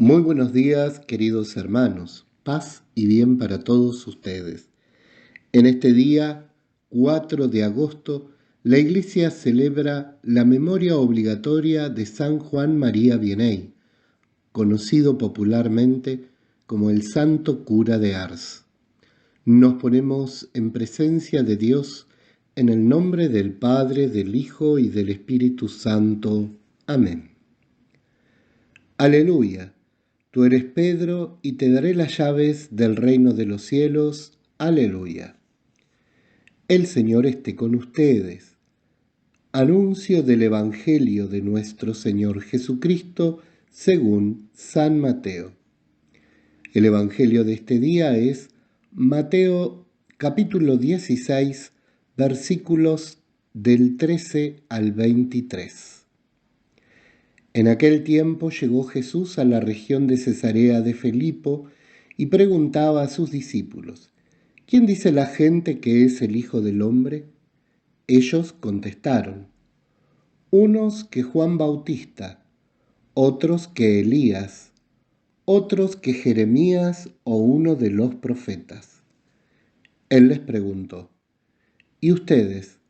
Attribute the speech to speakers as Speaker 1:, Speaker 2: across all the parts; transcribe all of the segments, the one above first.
Speaker 1: Muy buenos días, queridos hermanos. Paz y bien para todos ustedes. En este día, 4 de agosto, la Iglesia celebra la memoria obligatoria de San Juan María Vianney, conocido popularmente como el Santo Cura de Ars. Nos ponemos en presencia de Dios en el nombre del Padre, del Hijo y del Espíritu Santo. Amén. Aleluya. Tú eres Pedro, y te daré las llaves del reino de los cielos. Aleluya. El Señor esté con ustedes. Anuncio del Evangelio de nuestro Señor Jesucristo según San Mateo. El Evangelio de este día es Mateo capítulo 16, versículos del 13 al 23. En aquel tiempo llegó Jesús a la región de Cesarea de Filipo y preguntaba a sus discípulos: ¿Quién dice la gente que es el Hijo del Hombre? Ellos contestaron: unos que Juan Bautista, otros que Elías, otros que Jeremías o uno de los profetas. Él les preguntó: ¿y ustedes?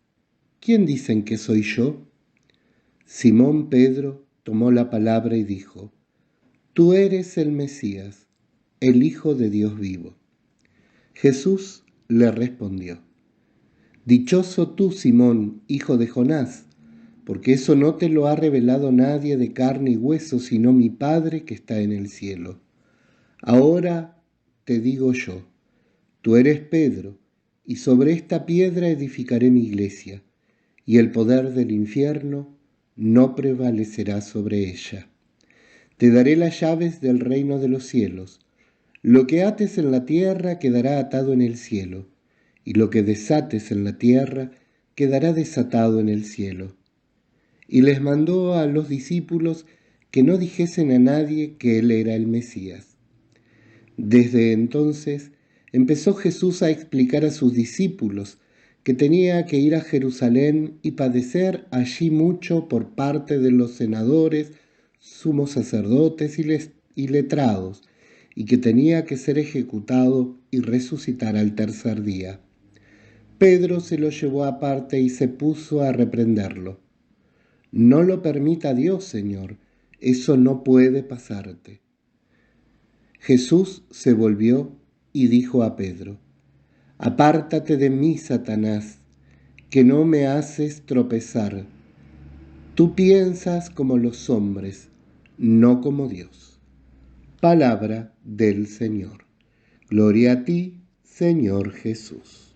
Speaker 1: ¿Quién dicen que soy yo? Simón Pedro tomó la palabra y dijo: Tú eres el Mesías, el Hijo de Dios vivo. Jesús le respondió: Dichoso tú, Simón, hijo de Jonás, porque eso no te lo ha revelado nadie de carne y hueso, sino mi Padre que está en el cielo. Ahora te digo yo, tú eres Pedro, y sobre esta piedra edificaré mi iglesia, y el poder del infierno no prevalecerá sobre ella. Te daré las llaves del reino de los cielos. Lo que ates en la tierra quedará atado en el cielo, y lo que desates en la tierra quedará desatado en el cielo. Y les mandó a los discípulos que no dijesen a nadie que él era el Mesías. Desde entonces empezó Jesús a explicar a sus discípulos que tenía que ir a Jerusalén y padecer allí mucho por parte de los senadores, sumos sacerdotes y letrados, y que tenía que ser ejecutado y resucitar al tercer día. Pedro se lo llevó aparte y se puso a reprenderlo. No lo permita Dios, Señor, eso no puede pasarte. Jesús se volvió y dijo a Pedro: Apártate de mí, Satanás, que no me haces tropezar. Tú piensas como los hombres, no como Dios. Palabra del Señor. Gloria a ti, Señor Jesús.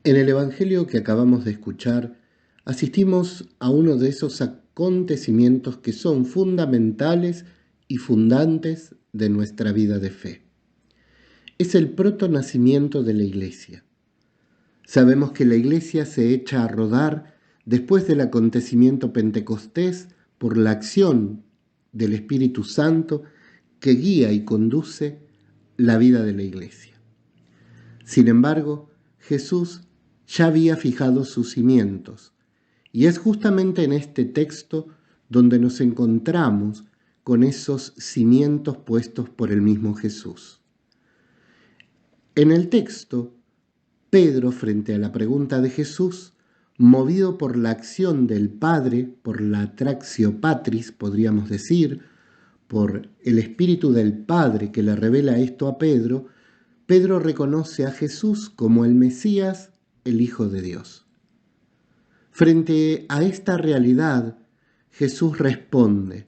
Speaker 1: En el Evangelio que acabamos de escuchar, asistimos a uno de esos acontecimientos que son fundamentales y fundantes de nuestra vida de fe. Es el protonacimiento de la Iglesia. Sabemos que la Iglesia se echa a rodar después del acontecimiento pentecostés por la acción del Espíritu Santo que guía y conduce la vida de la Iglesia. Sin embargo, Jesús ya había fijado sus cimientos, y es justamente en este texto donde nos encontramos con esos cimientos puestos por el mismo Jesús. En el texto, Pedro, frente a la pregunta de Jesús, movido por la acción del Padre, por la attractio patris, podríamos decir, por el Espíritu del Padre que le revela esto a Pedro, Pedro reconoce a Jesús como el Mesías, el Hijo de Dios. Frente a esta realidad, Jesús responde,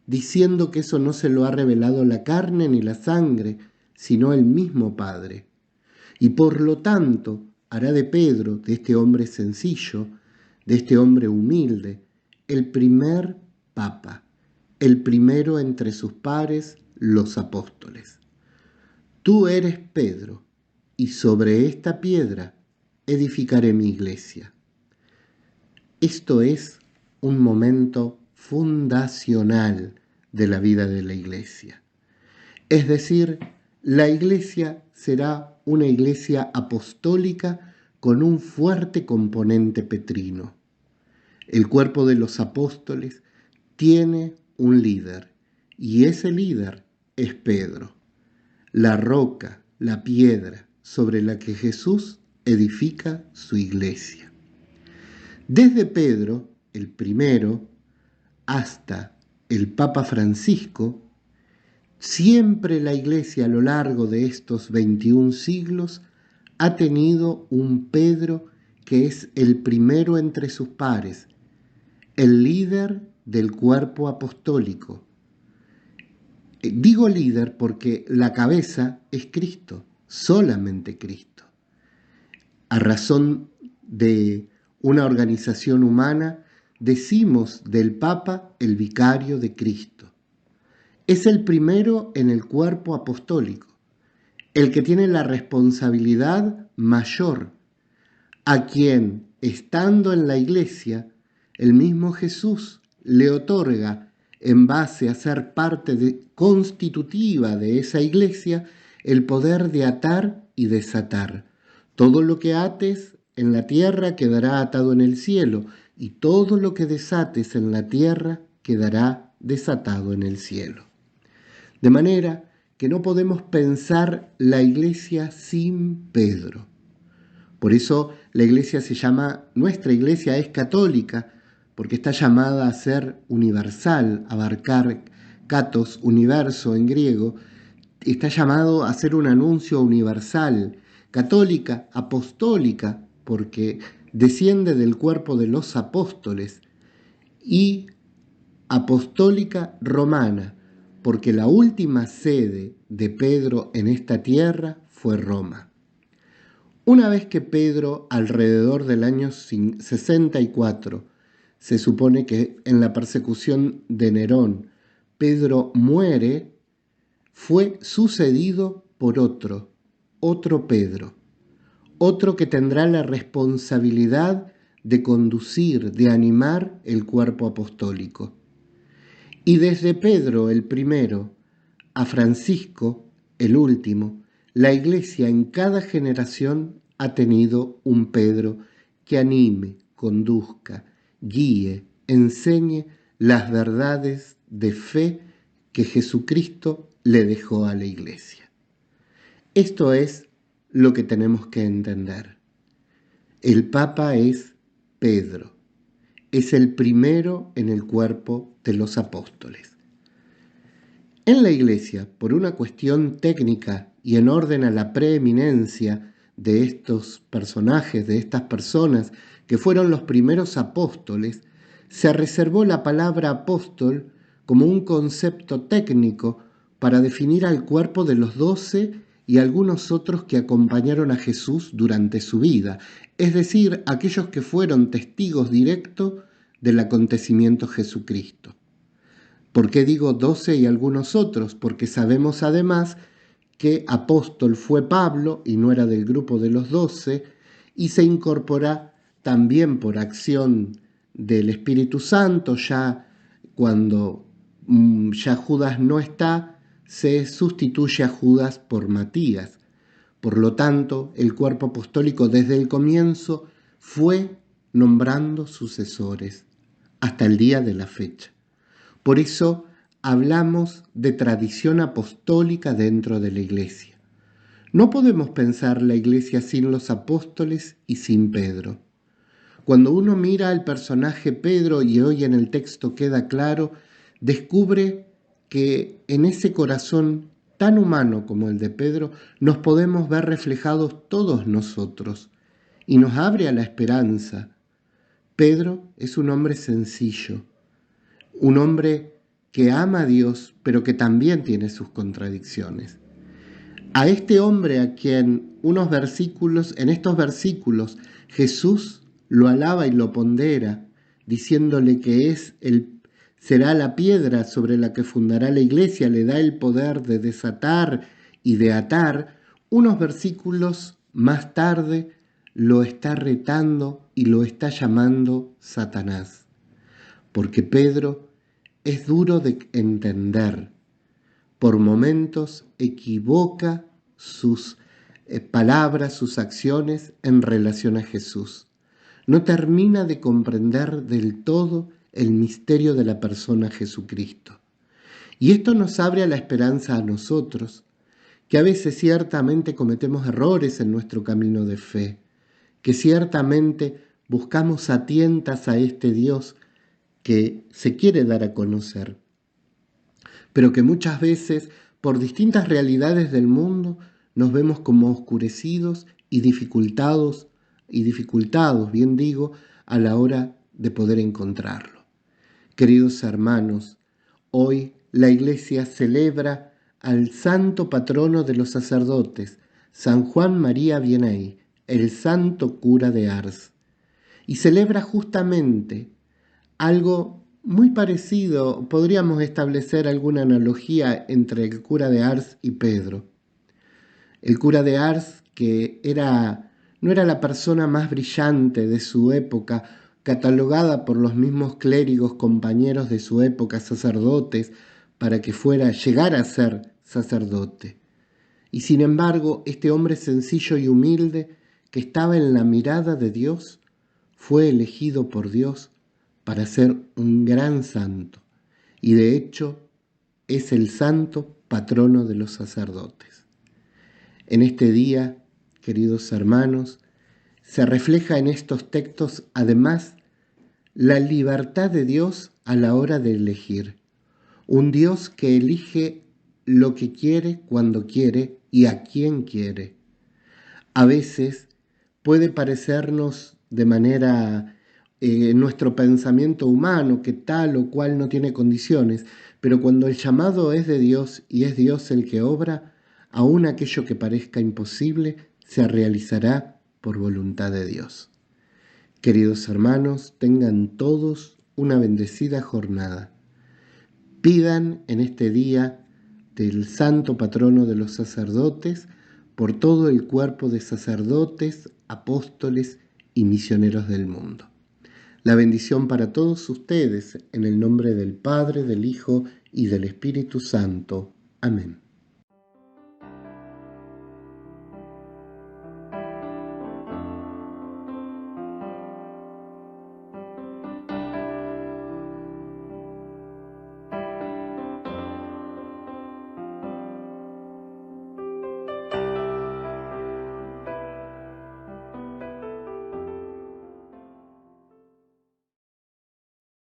Speaker 1: diciendo que eso no se lo ha revelado la carne ni la sangre, sino el mismo Padre. Y por lo tanto, hará de Pedro, de este hombre sencillo, de este hombre humilde, el primer papa, el primero entre sus pares, los apóstoles. Tú eres Pedro, y sobre esta piedra edificaré mi iglesia. Esto es un momento fundacional de la vida de la iglesia. Es decir, la iglesia será una iglesia apostólica con un fuerte componente petrino. El cuerpo de los apóstoles tiene un líder, y ese líder es Pedro, la roca, la piedra sobre la que Jesús edifica su iglesia. Desde Pedro, el primero, hasta el Papa Francisco, siempre la Iglesia a lo largo de estos 21 siglos ha tenido un Pedro que es el primero entre sus pares, el líder del cuerpo apostólico. Digo líder porque la cabeza es Cristo, solamente Cristo. A razón de una organización humana, decimos del Papa el vicario de Cristo. Es el primero en el cuerpo apostólico, el que tiene la responsabilidad mayor, a quien, estando en la iglesia, el mismo Jesús le otorga, en base a ser parte constitutiva de esa iglesia, el poder de atar y desatar. Todo lo que ates en la tierra quedará atado en el cielo, y todo lo que desates en la tierra quedará desatado en el cielo. De manera que no podemos pensar la iglesia sin Pedro. Por eso la iglesia nuestra iglesia es católica, porque está llamada a ser universal, abarcar katos, universo en griego, está llamado a ser un anuncio universal, católica, apostólica, porque desciende del cuerpo de los apóstoles, y apostólica romana, porque la última sede de Pedro en esta tierra fue Roma. Una vez que Pedro, alrededor del año 64, se supone que en la persecución de Nerón, Pedro muere, fue sucedido por otro Pedro, otro que tendrá la responsabilidad de conducir, de animar el cuerpo apostólico. Y desde Pedro el primero a Francisco el último, la Iglesia en cada generación ha tenido un Pedro que anime, conduzca, guíe, enseñe las verdades de fe que Jesucristo le dejó a la Iglesia. Esto es lo que tenemos que entender. El Papa es Pedro, es el primero en el cuerpo de los apóstoles. En la Iglesia, por una cuestión técnica y en orden a la preeminencia de estos personajes, de estas personas que fueron los primeros apóstoles, se reservó la palabra apóstol como un concepto técnico para definir al cuerpo de los 12 y algunos otros que acompañaron a Jesús durante su vida, es decir, aquellos que fueron testigos directos del acontecimiento Jesucristo. ¿Por qué digo 12 y algunos otros? Porque sabemos además que apóstol fue Pablo y no era del grupo de los 12, y se incorpora también por acción del Espíritu Santo, ya cuando ya Judas no está, se sustituye a Judas por Matías. Por lo tanto, el cuerpo apostólico desde el comienzo fue nombrando sucesores hasta el día de la fecha. Por eso hablamos de tradición apostólica dentro de la Iglesia. No podemos pensar la Iglesia sin los apóstoles y sin Pedro. Cuando uno mira al personaje Pedro, y hoy en el texto queda claro, descubre que en ese corazón tan humano como el de Pedro nos podemos ver reflejados todos nosotros y nos abre a la esperanza. Pedro es un hombre sencillo, un hombre que ama a Dios, pero que también tiene sus contradicciones. A este hombre a quien en estos versículos, Jesús lo alaba y lo pondera, diciéndole que será la piedra sobre la que fundará la iglesia, le da el poder de desatar y de atar, unos versículos más tarde lo está retando y lo está llamando Satanás, porque Pedro es duro de entender. Por momentos equivoca sus palabras, sus acciones en relación a Jesús. No termina de comprender del todo el misterio de la persona Jesucristo. Y esto nos abre a la esperanza a nosotros, que a veces ciertamente cometemos errores en nuestro camino de fe, que ciertamente buscamos a tientas a este Dios que se quiere dar a conocer, pero que muchas veces, por distintas realidades del mundo, nos vemos como oscurecidos y dificultados, bien digo, a la hora de poder encontrarlo. Queridos hermanos, hoy la Iglesia celebra al santo patrono de los sacerdotes, San Juan María Vianney, el santo cura de Ars, y celebra justamente algo muy parecido. Podríamos establecer alguna analogía entre el cura de Ars y Pedro. El cura de Ars, que no era la persona más brillante de su época, catalogada por los mismos clérigos compañeros de su época, sacerdotes, para que llegara a ser sacerdote. Y sin embargo, este hombre sencillo y humilde, que estaba en la mirada de Dios, fue elegido por Dios para ser un gran santo, y de hecho es el santo patrono de los sacerdotes. En este día, queridos hermanos, se refleja en estos textos además la libertad de Dios a la hora de elegir. Un Dios que elige lo que quiere, cuando quiere y a quien quiere. A veces puede parecernos de manera nuestro pensamiento humano que tal o cual no tiene condiciones, pero cuando el llamado es de Dios y es Dios el que obra, aún aquello que parezca imposible se realizará por voluntad de Dios. Queridos hermanos, tengan todos una bendecida jornada. Pidan en este día del santo patrono de los sacerdotes por todo el cuerpo de sacerdotes, apóstoles y misioneros del mundo. La bendición para todos ustedes, en el nombre del Padre, del Hijo y del Espíritu Santo. Amén.